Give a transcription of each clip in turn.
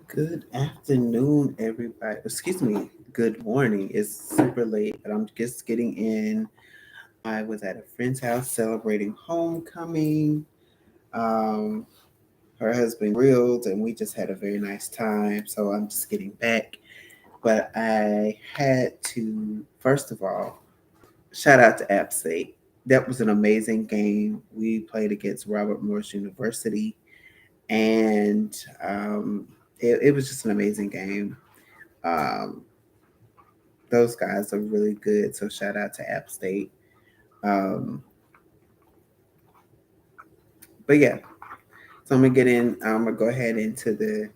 Good afternoon, everybody. Excuse me. Good morning. It's super late, but I'm just getting in. I was at a friend's house celebrating homecoming. Um, Her husband grilled, and we just had a very nice time. So I'm just getting back. But I had to, first of all, shout out to App State. That was an amazing game. We played against Robert Morris University, and it was just an amazing game. Um, those guys are really good. So shout out to App State. Um, but yeah, so I'm gonna get in. I'm gonna go ahead into the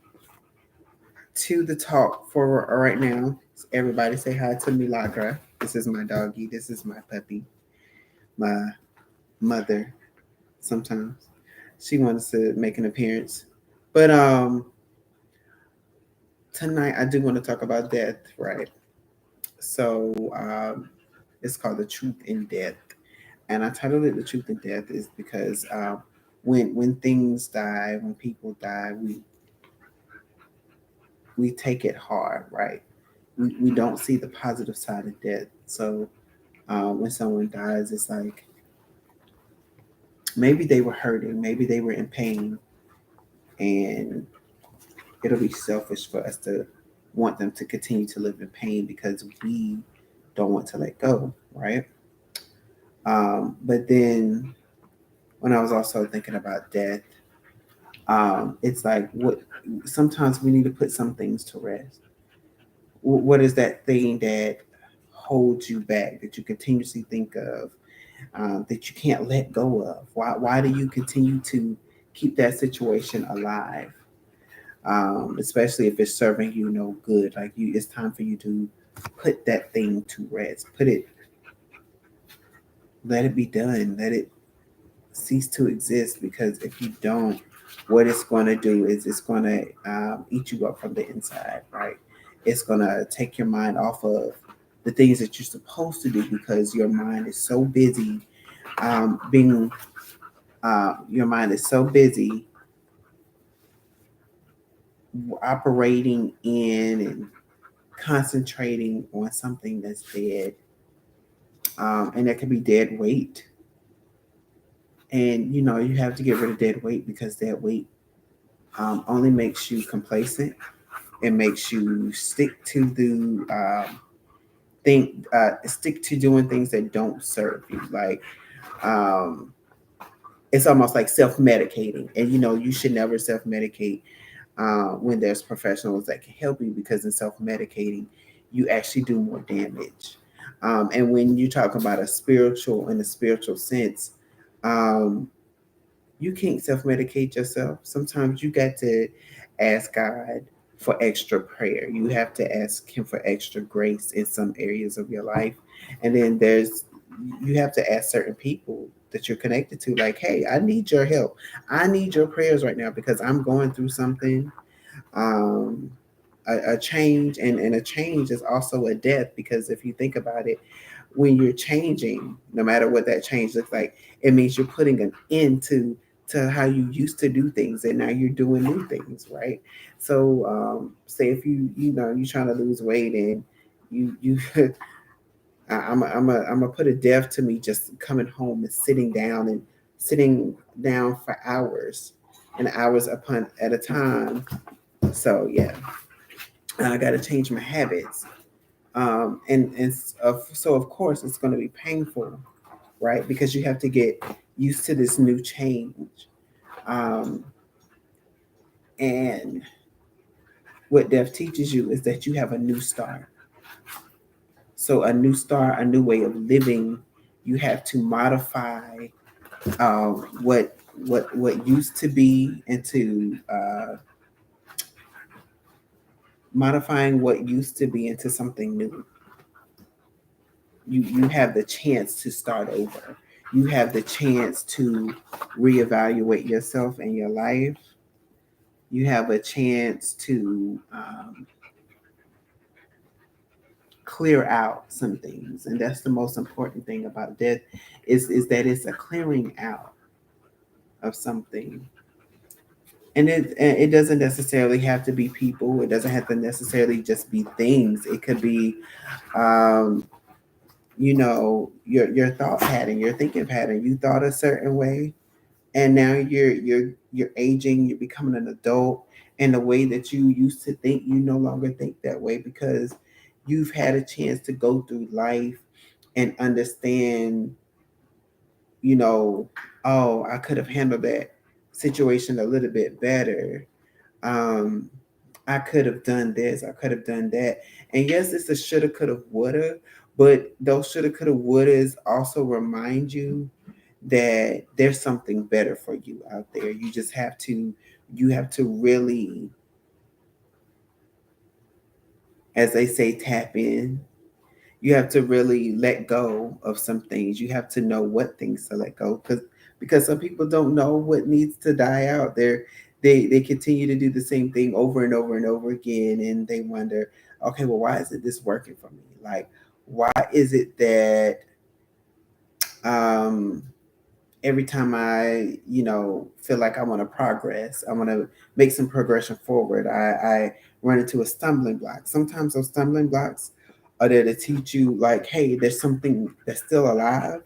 talk for right now. Everybody say hi to Milagra. This is my doggy. This is my puppy. My mother. Sometimes she wants to make an appearance, but tonight I do want to talk about death, right? So it's called The Truth in Death, and I titled it "The Truth in Death" is because when things die, when people die, we take it hard, right? We don't see the positive side of death. So when someone dies, it's like maybe they were hurting, maybe they were in pain, and it'll be selfish for us to want them to continue to live in pain because we don't want to let go, right? But then when I was also thinking about death, it's like what sometimes we need to put some things to rest. What is that thing that holds you back that you continuously think of, that you can't let go of? Why do you continue to keep that situation alive? Especially if it's serving you no good. Like it's time for you to put that thing to rest. Let it be done. Let it cease to exist, because if you don't, what it's going to do is it's going to eat you up from the inside, right? It's going to take your mind off of the things that you're supposed to do because your mind is so busy being your mind is so busy operating in and concentrating on something that's dead, and that can be dead weight. And you have to get rid of dead weight, because dead weight only makes you complacent. It makes you think stick to doing things that don't serve you. Like um, it's almost like self medicating, and you should never self medicate when there's professionals that can help you, because in self medicating, you actually do more damage. And when you talk about in a spiritual sense, um, you can't self medicate yourself. Sometimes you got to ask God for extra prayer. You have to ask Him for extra grace in some areas of your life. And then you have to ask certain people that you're connected to, like, hey, I need your help. I need your prayers right now because I'm going through something. Um, a change, and a change is also a death, because if you think about it, when you're changing, no matter what that change looks like, it means you're putting an end to how you used to do things, and now you're doing new things, right? So say if you're trying to lose weight, and you I'm a put a death to me just coming home and sitting down for hours and hours upon at a time. So yeah, I got to change my habits. So of course it's going to be painful, right? Because you have to get used to this new change. Um, and what death teaches you is that you have a new start. So a new start, a new way of living. You have to modify what used to be into modifying what used to be into something new. You have the chance to start over. You have the chance to reevaluate yourself and your life. You have a chance to clear out some things, and that's the most important thing about death, is that it's a clearing out of something. And it doesn't necessarily have to be people. It doesn't have to necessarily just be things. It could be, um, your thought pattern, your thinking pattern. You thought a certain way, and now you're aging. You're becoming an adult, and the way that you used to think, you no longer think that way because you've had a chance to go through life and understand. You know, oh, I could have handled that situation a little bit better. um I could have done this, I could have done that. And yes, it's a shoulda, coulda, woulda, but those shoulda, coulda, wouldas also remind you that there's something better for you out there. You have to really, as they say, tap in. You have to really let go of some things. You have to know what things to let go, because some people don't know what needs to die out. They continue to do the same thing over and over and over again, and they wonder, okay, well, why isn't this working for me? Like, why is it that um every time I, feel like I want to progress, I want to make some progression forward, I run into a stumbling block. Sometimes those stumbling blocks are there to teach you, like, hey, there's something that's still alive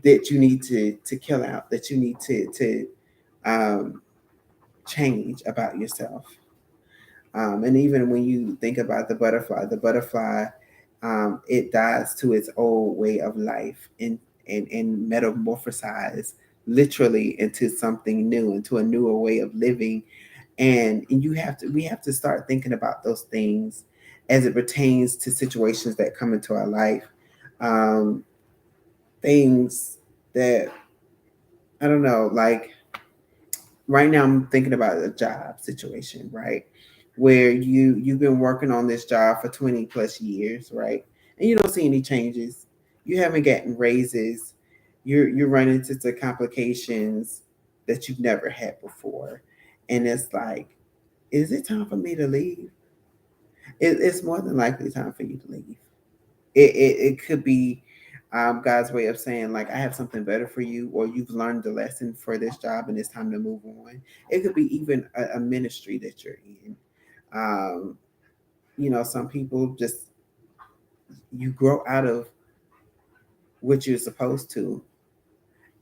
that you need to kill out, that you need to um, change about yourself. And even when you think about the butterfly, it dies to its old way of life, and metamorphosize literally into something new, into a newer way of living. And we have to start thinking about those things as it pertains to situations that come into our life. Um, Things that, I don't know, like right now I'm thinking about a job situation, right? Where you've been working on this job for 20 plus years, right? And you don't see any changes. You haven't gotten raises. You're running into the complications that you've never had before. And it's like, is it time for me to leave? It's more than likely time for you to leave. It could be God's way of saying, like, I have something better for you, or you've learned the lesson for this job and it's time to move on. It could be even a ministry that you're in. Um, some people just, you grow out of what you're supposed to,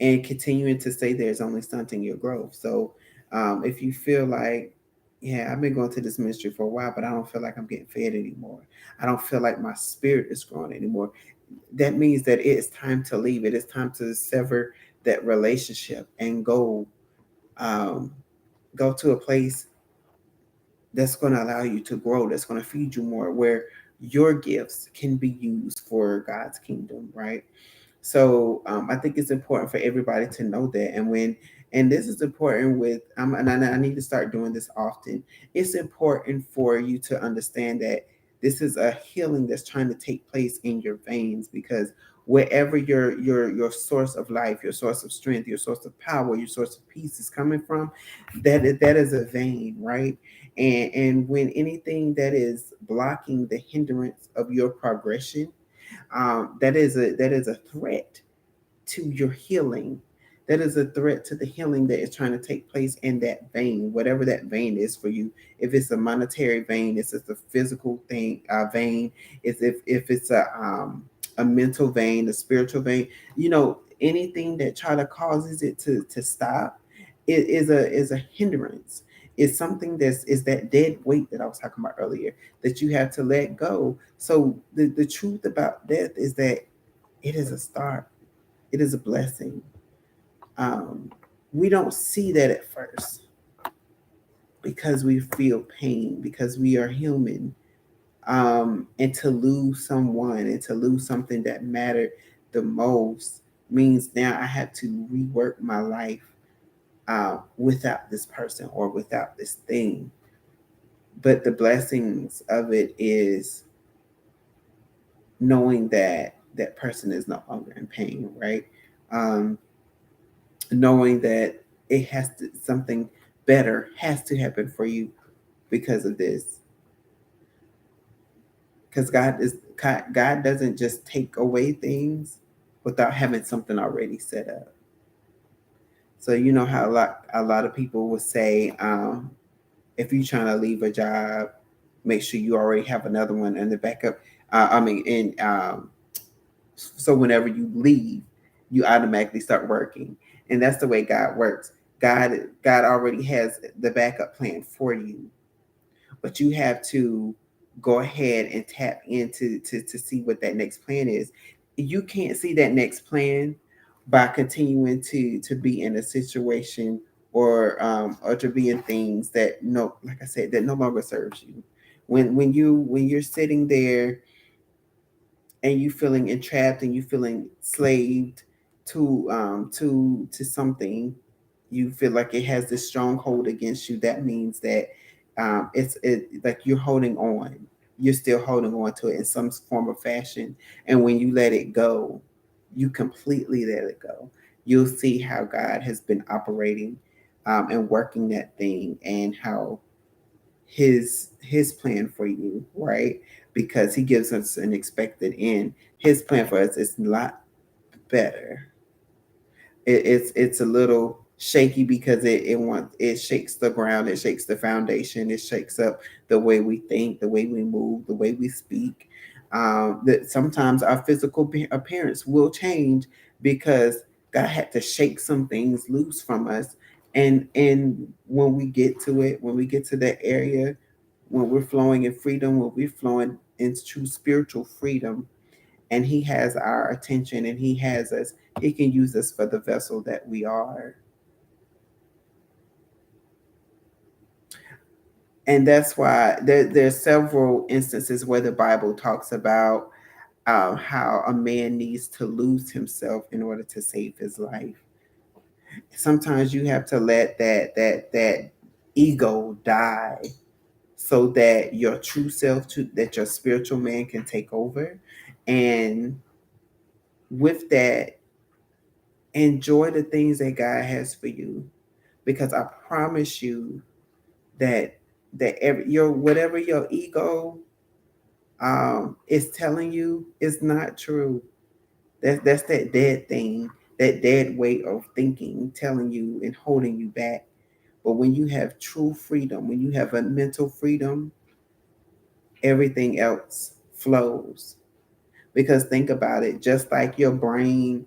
and continuing to stay there is only stunting your growth. So if you feel like, yeah, I've been going to this ministry for a while, but I don't feel like I'm getting fed anymore. I don't feel like my spirit is growing anymore. That means that it is time to leave. It is time to sever that relationship and um, go to a place that's going to allow you to grow, that's going to feed you more, where your gifts can be used for God's kingdom, right? So I think it's important for everybody to know that. And this is important with, and I need to start doing this often. It's important for you to understand that this is a healing that's trying to take place in your veins, because wherever your source of life, your source of strength, your source of power, your source of peace is coming from, that is a vein, right? And when anything that is blocking the hindrance of your progression, that is a threat to your healing. That is a threat to the healing that is trying to take place in that vein, whatever that vein is for you. If it's a monetary vein, it's just a physical thing vein. It's if it's a mental vein, a spiritual vein. Anything that try to causes it to stop, it is a hindrance. It's something is that dead weight that I was talking about earlier, that you have to let go. So the truth about death is that it is a start. It is a blessing. Um, we don't see that at first because we feel pain, because we are human. And to lose someone, and to lose something that mattered the most, means now I have to rework my life without this person or without this thing. But the blessings of it is knowing that that person is no longer in pain, right? Um, Knowing that it has to, something better has to happen for you because of this. Because God doesn't just take away things without having something already set up. So you know how a lot of people would say, if you're trying to leave a job, make sure you already have another one in the backup. So whenever you leave, you automatically start working, and that's the way God works. God already has the backup plan for you, but you have to go ahead and tap into to see what that next plan is. You can't see that next plan by continuing to be in a situation or to be in things that, no, like I said, that no longer serves you. When you're sitting there and you feeling entrapped and you feeling slaved to something, you feel like it has this stronghold against you. That means that it's like you're holding on, you're still holding on to it in some form of fashion. And when you let it go, you completely let it go, you'll see how God has been operating and working that thing, and how his plan for you, right? Because he gives us an expected end. His plan for us is a lot better. It's a little shaky because it shakes the ground, it shakes the foundation, it shakes up the way we think, the way we move, the way we speak. That sometimes our physical appearance will change because God had to shake some things loose from us. And when we get to it, when we get to that area, when we're flowing in freedom, when we're flowing into true spiritual freedom, and he has our attention and he has us, he can use us for the vessel that we are. And that's why there's several instances where the Bible talks about how a man needs to lose himself in order to save his life. Sometimes you have to let that ego die so that your true self, that your spiritual man can take over. And with that, enjoy the things that God has for you, because I promise you that your whatever your ego is telling you is not true. That's that dead thing, that dead way of thinking telling you and holding you back. But when you have true freedom, when you have a mental freedom, everything else flows. Because think about it, just like your brain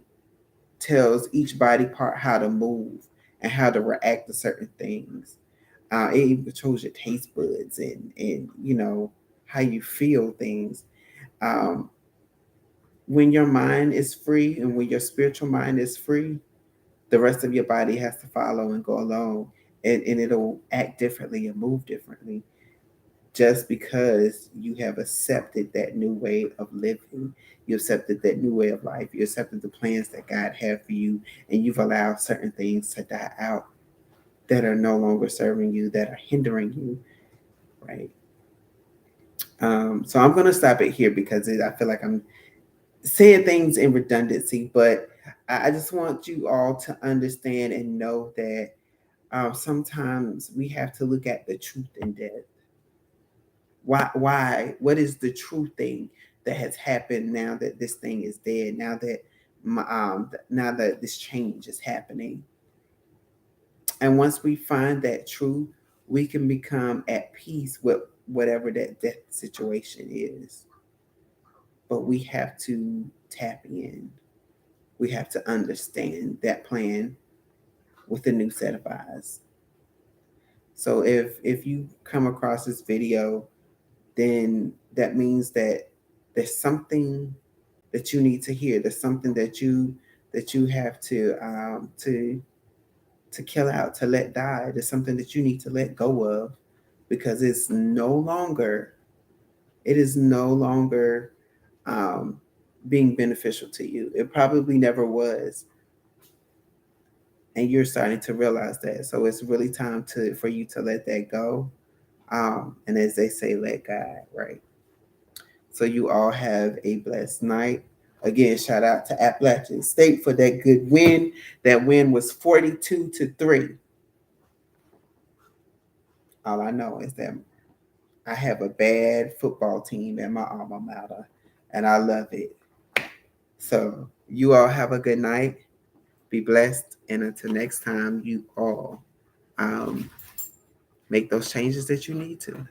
tells each body part how to move and how to react to certain things. It even controls your taste buds and how you feel things. Um, when your mind is free and when your spiritual mind is free, the rest of your body has to follow and go along, and it'll act differently and move differently, just because you have accepted that new way of living. You accepted that new way of life. You accepted the plans that God had for you, and you've allowed certain things to die out that are no longer serving you, that are hindering you, right? So I'm going to stop it here because I feel like I'm saying things in redundancy, but I just want you all to understand and know that sometimes we have to look at the truth in death. What is the true thing that has happened now that this thing is dead, now that this change is happening? And once we find that truth, we can become at peace with whatever that death situation is. But we have to tap in. We have to understand that plan with a new set of eyes. So if you come across this video, then that means that there's something that you need to hear. There's something that you have to kill out, to let die. There's something that you need to let go of, because it is no longer um, being beneficial to you. It probably never was, and you're starting to realize that. So it's really time for you to let that go. And as they say, let God, right? So you all have a blessed night. Again, shout out to Appalachian State for that good win. That win was 42-3. All I know is that I have a bad football team at my alma mater, and I love it. So you all have a good night. Be blessed. And until next time, you all um, make those changes that you need to.